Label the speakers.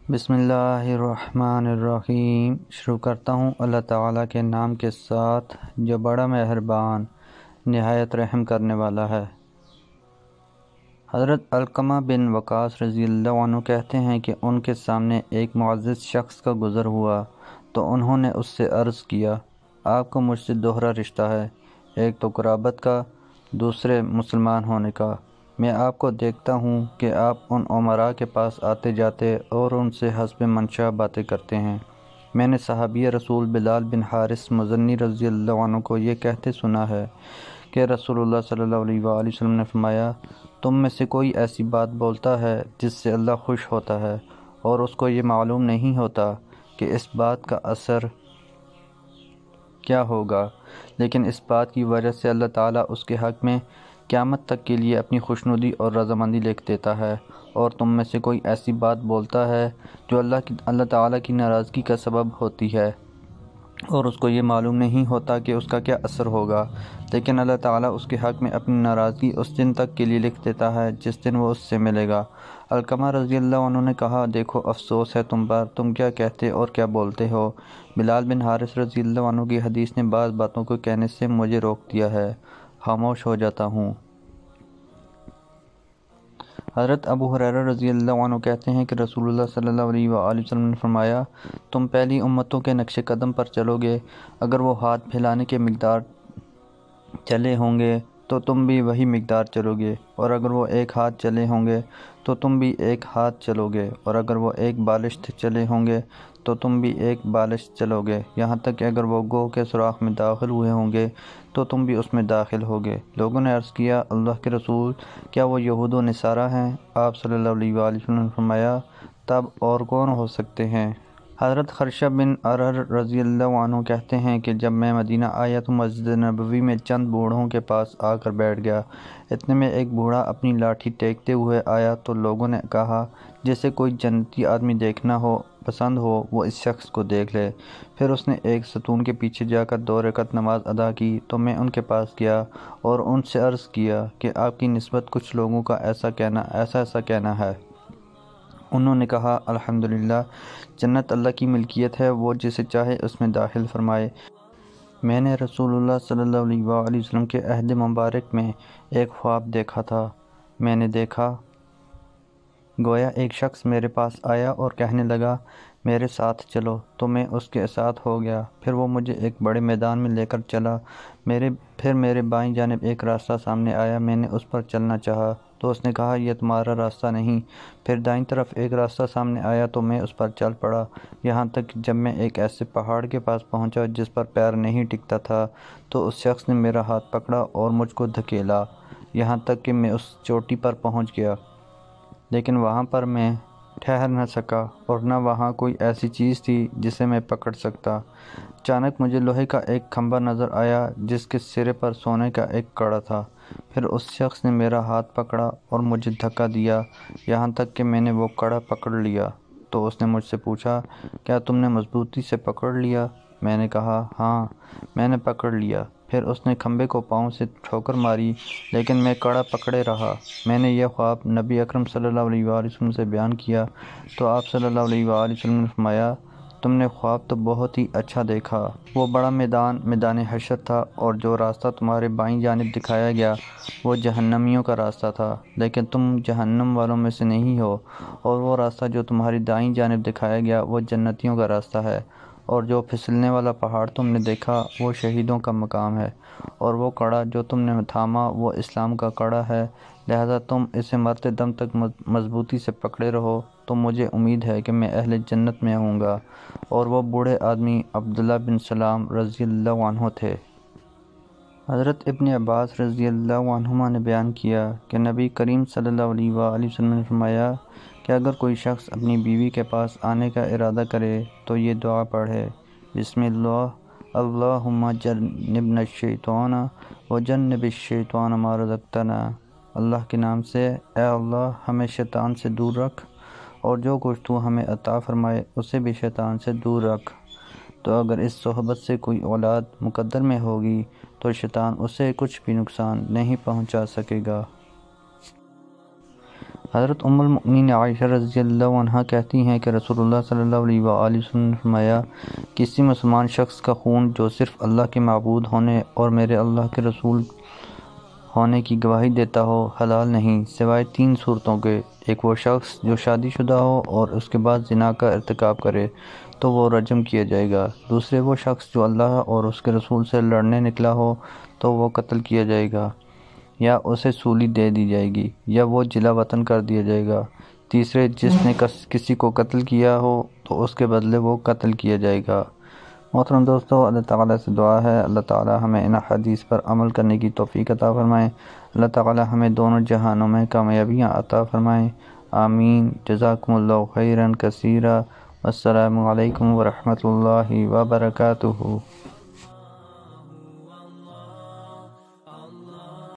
Speaker 1: بسم اللہ الرحمن الرحیم۔ شروع کرتا ہوں اللہ تعالیٰ کے نام کے ساتھ جو بڑا مہربان نہایت رحم کرنے والا ہے۔ حضرت علقمہ بن وقاص رضی اللہ عنہ کہتے ہیں کہ ان کے سامنے ایک معزز شخص کا گزر ہوا تو انہوں نے اس سے عرض کیا، آپ کو مجھ سے دوہرا رشتہ ہے، ایک تو قرابت کا، دوسرے مسلمان ہونے کا۔ میں آپ کو دیکھتا ہوں کہ آپ ان امراء کے پاس آتے جاتے اور ان سے حسب منشا باتیں کرتے ہیں۔ میں نے صحابی رسول بلال بن حارث مزنی رضی اللہ عنہ کو یہ کہتے سنا ہے کہ رسول اللہ صلی اللہ علیہ وآلہ وسلم نے فرمایا، تم میں سے کوئی ایسی بات بولتا ہے جس سے اللہ خوش ہوتا ہے اور اس کو یہ معلوم نہیں ہوتا کہ اس بات کا اثر کیا ہوگا، لیکن اس بات کی وجہ سے اللہ تعالیٰ اس کے حق میں قیامت تک کے لیے اپنی خوشنودی اور رضامندی لکھ دیتا ہے، اور تم میں سے کوئی ایسی بات بولتا ہے جو اللہ تعالیٰ کی ناراضگی کا سبب ہوتی ہے اور اس کو یہ معلوم نہیں ہوتا کہ اس کا کیا اثر ہوگا، لیکن اللہ تعالیٰ اس کے حق میں اپنی ناراضگی اس دن تک کے لیے لکھ دیتا ہے جس دن وہ اس سے ملے گا۔ علقمہ رضی اللہ عنہ نے کہا، دیکھو افسوس ہے تم پر، تم کیا کہتے اور کیا بولتے ہو۔ بلال بن حارث رضی اللہ عنہ کی حدیث نے بعض باتوں کو کہنے سے مجھے روک دیا ہے، خاموش ہو جاتا ہوں۔ حضرت ابو ہریرہ رضی اللہ عنہ کہتے ہیں کہ رسول اللہ صلی اللہ علیہ وآلہ وسلم نے فرمایا، تم پہلی امتوں کے نقش قدم پر چلو گے، اگر وہ ہاتھ پھیلانے کے مقدار چلے ہوں گے تو تم بھی وہی مقدار چلو گے، اور اگر وہ ایک ہاتھ چلے ہوں گے تو تم بھی ایک ہاتھ چلو گے، اور اگر وہ ایک بالشت چلے ہوں گے تو تم بھی ایک بالشت چلو گے، یہاں تک کہ اگر وہ گوہ کے سوراخ میں داخل ہوئے ہوں گے تو تم بھی اس میں داخل ہوگے۔ لوگوں نے عرض کیا، اللہ کے رسول، کیا وہ یہود و نصارہ ہیں؟ آپ صلی اللہ علیہ وآلہ وسلم نے فرمایا، تب اور کون ہو سکتے ہیں؟ حضرت خرشہ بن ارر رضی اللہ عنہ کہتے ہیں کہ جب میں مدینہ آیا تو مسجد نبوی میں چند بوڑھوں کے پاس آ کر بیٹھ گیا۔ اتنے میں ایک بوڑھا اپنی لاٹھی ٹیکتے ہوئے آیا تو لوگوں نے کہا، جسے کوئی جنتی آدمی دیکھنا ہو پسند ہو وہ اس شخص کو دیکھ لے۔ پھر اس نے ایک ستون کے پیچھے جا کر 2 رکعت نماز ادا کی تو میں ان کے پاس گیا اور ان سے عرض کیا کہ آپ کی نسبت کچھ لوگوں کا ایسا کہنا ہے۔ انہوں نے کہا، الحمدللہ، جنت اللہ کی ملکیت ہے، وہ جسے چاہے اس میں داخل فرمائے۔ میں نے رسول اللہ صلی اللہ علیہ وآلہ وسلم کے عہد مبارک میں ایک خواب دیکھا تھا۔ میں نے دیکھا گویا ایک شخص میرے پاس آیا اور کہنے لگا، میرے ساتھ چلو، تو میں اس کے ساتھ ہو گیا۔ پھر وہ مجھے ایک بڑے میدان میں لے کر چلا۔ پھر میرے بائیں جانب ایک راستہ سامنے آیا، میں نے اس پر چلنا چاہا تو اس نے کہا، یہ تمہارا راستہ نہیں۔ پھر دائیں طرف ایک راستہ سامنے آیا تو میں اس پر چل پڑا، یہاں تک کہ جب میں ایک ایسے پہاڑ کے پاس پہنچا جس پر پیر نہیں ٹکتا تھا تو اس شخص نے میرا ہاتھ پکڑا اور مجھ کو دھکیلا، یہاں تک کہ میں اس چوٹی پر پہنچ گیا، لیکن وہاں پر میں ٹھہر نہ سکا اور نہ وہاں کوئی ایسی چیز تھی جسے میں پکڑ سکتا۔ اچانک مجھے لوہے کا ایک کھمبا نظر آیا جس کے سرے پر سونے کا ایک کڑا تھا۔ پھر اس شخص نے میرا ہاتھ پکڑا اور مجھے دھکا دیا، یہاں تک کہ میں نے وہ کڑا پکڑ لیا۔ تو اس نے مجھ سے پوچھا، کیا تم نے مضبوطی سے پکڑ لیا؟ میں نے کہا، ہاں، میں نے پکڑ لیا۔ پھر اس نے کھمبے کو پاؤں سے ٹھوکر ماری، لیکن میں کڑا پکڑے رہا۔ میں نے یہ خواب نبی اکرم صلی اللہ علیہ وآلہ وسلم سے بیان کیا تو آپ صلی اللہ علیہ وآلہ وسلم نے فرمایا، تم نے خواب تو بہت ہی اچھا دیکھا۔ وہ بڑا میدان حشر تھا، اور جو راستہ تمہارے بائیں جانب دکھایا گیا وہ جہنمیوں کا راستہ تھا، لیکن تم جہنم والوں میں سے نہیں ہو، اور وہ راستہ جو تمہاری دائیں جانب دکھایا گیا وہ جنتیوں کا راستہ ہے، اور جو پھسلنے والا پہاڑ تم نے دیکھا وہ شہیدوں کا مقام ہے، اور وہ کڑا جو تم نے تھاما وہ اسلام کا کڑا ہے، لہذا تم اسے مرتے دم تک مضبوطی سے پکڑے رہو، تو مجھے امید ہے کہ میں اہل جنت میں ہوں گا۔ اور وہ بوڑھے آدمی عبداللہ بن سلام رضی اللہ عنہ تھے۔ حضرت ابن عباس رضی اللہ عنہما نے بیان کیا کہ نبی کریم صلی اللہ علیہ وآلہ وسلم نے فرمایا کہ اگر کوئی شخص اپنی بیوی کے پاس آنے کا ارادہ کرے تو یہ دعا پڑھے، بسم اللہ، اللہم جنبنا الشیطان وجنب الشیطان ما رزقتنا۔ اللہ کے نام سے، اے اللہ ہمیں شیطان سے دور رکھ، اور جو کچھ تو ہمیں عطا فرمائے اسے بھی شیطان سے دور رکھ۔ تو اگر اس صحبت سے کوئی اولاد مقدر میں ہوگی تو شیطان اسے کچھ بھی نقصان نہیں پہنچا سکے گا۔ حضرت ام المؤمنین عائشہ رضی اللہ عنہ کہتی ہیں کہ رسول اللہ صلی اللہ علیہ وآلہ وسلم نے فرمایا، کسی مسلمان شخص کا خون جو صرف اللہ کے معبود ہونے اور میرے اللہ کے رسول ہونے کی گواہی دیتا ہو حلال نہیں، سوائے 3 صورتوں کے۔ ایک وہ شخص جو شادی شدہ ہو اور اس کے بعد زنا کا ارتکاب کرے تو وہ رجم کیا جائے گا۔ دوسرے وہ شخص جو اللہ اور اس کے رسول سے لڑنے نکلا ہو تو وہ قتل کیا جائے گا یا اسے سولی دے دی جائے گی یا وہ جلا وطن کر دیا جائے گا۔ تیسرے جس نے کسی کو قتل کیا ہو تو اس کے بدلے وہ قتل کیا جائے گا۔ محترم دوستو، اللہ تعالیٰ سے دعا ہے اللہ تعالیٰ ہمیں ان حدیث پر عمل کرنے کی توفیق عطا فرمائیں۔ اللہ تعالیٰ ہمیں دونوں جہانوں میں کامیابیاں عطا فرمائیں، آمین۔ جزاکم اللہ خیراً کثیرا۔ السلام علیکم ورحمۃ اللہ وبرکاتہ۔